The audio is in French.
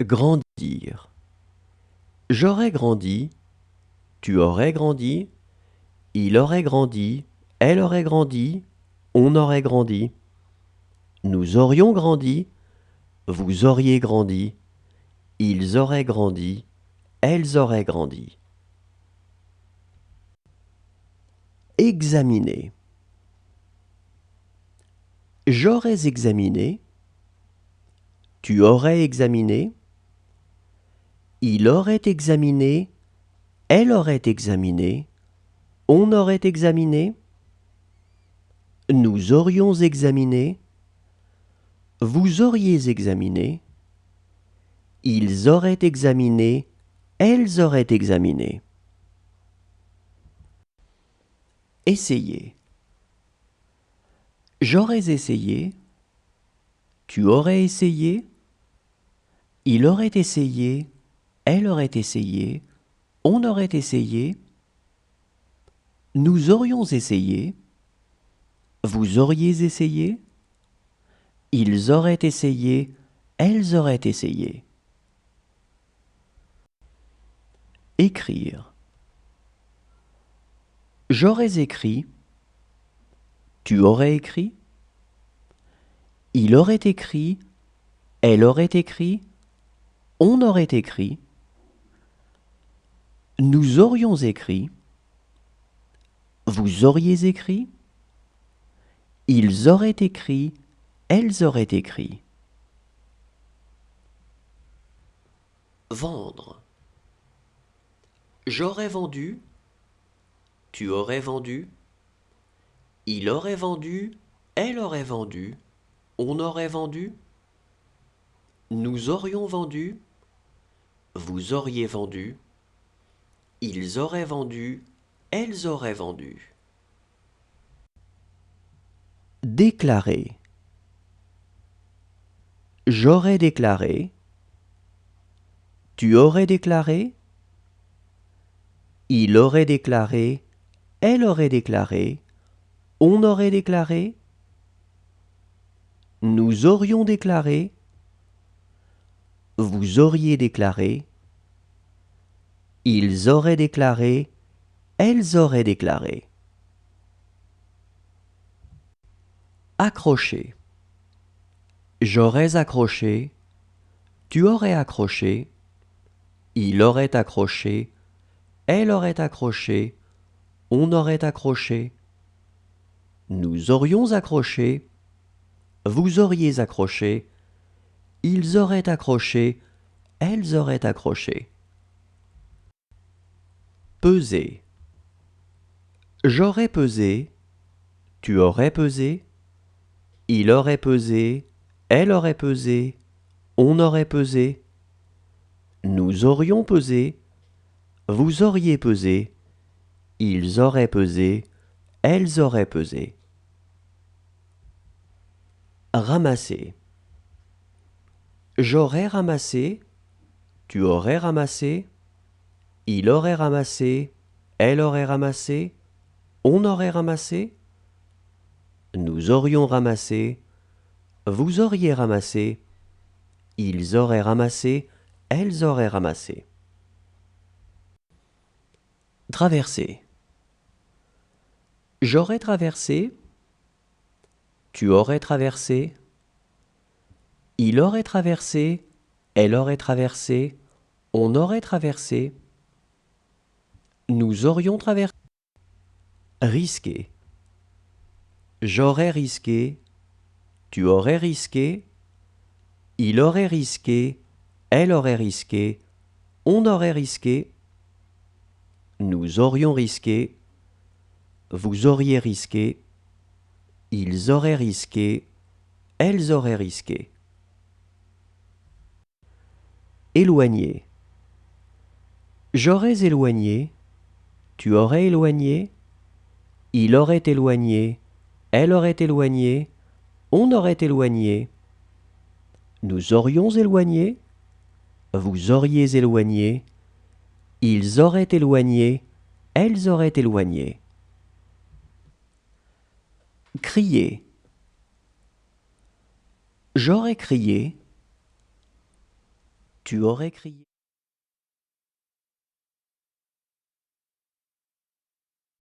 Grandir. J'aurais grandi, tu aurais grandi, il aurait grandi, elle aurait grandi, on aurait grandi. Nous aurions grandi, vous auriez grandi, ils auraient grandi, elles auraient grandi. Examiner. J'aurais examiné, tu aurais examiné, il aurait examiné, elle aurait examiné, on aurait examiné, nous aurions examiné, vous auriez examiné, ils auraient examiné, elles auraient examiné. Essayer. J'aurais essayé, tu aurais essayé, il aurait essayé, elle aurait essayé, on aurait essayé, nous aurions essayé, vous auriez essayé, ils auraient essayé, elles auraient essayé. Écrire. J'aurais écrit, tu aurais écrit, il aurait écrit, elle aurait écrit, on aurait écrit, nous aurions écrit, vous auriez écrit, ils auraient écrit, elles auraient écrit. Vendre. J'aurais vendu, tu aurais vendu, il aurait vendu, elle aurait vendu, on aurait vendu, nous aurions vendu, vous auriez vendu, ils auraient vendu, elles auraient vendu. Déclarer. J'aurais déclaré, tu aurais déclaré, il aurait déclaré, elle aurait déclaré, on aurait déclaré, nous aurions déclaré, vous auriez déclaré, ils auraient déclaré, elles auraient déclaré. Accrocher. J'aurais accroché, tu aurais accroché, il aurait accroché, elle aurait accroché, on aurait accroché, nous aurions accroché, vous auriez accroché, ils auraient accroché, elles auraient accroché. Peser. J'aurais pesé, tu aurais pesé, il aurait pesé, elle aurait pesé, on aurait pesé, nous aurions pesé, vous auriez pesé, ils auraient pesé, elles auraient pesé. Ramasser. J'aurais ramassé, tu aurais ramassé, il aurait ramassé, elle aurait ramassé, on aurait ramassé, nous aurions ramassé, vous auriez ramassé, ils auraient ramassé, elles auraient ramassé. Traverser. J'aurais traversé, tu aurais traversé, il aurait traversé, elle aurait traversé, on aurait traversé, nous aurions traversé. Risquer. J'aurais risqué, tu aurais risqué, il aurait risqué, elle aurait risqué, on aurait risqué, nous aurions risqué, vous auriez risqué, ils auraient risqué, elles auraient risqué. Éloigner. J'aurais éloigné, tu aurais éloigné, il aurait éloigné, elle aurait éloigné, on aurait éloigné, nous aurions éloigné, vous auriez éloigné, ils auraient éloigné, elles auraient éloigné. Crier. J'aurais crié, tu aurais crié.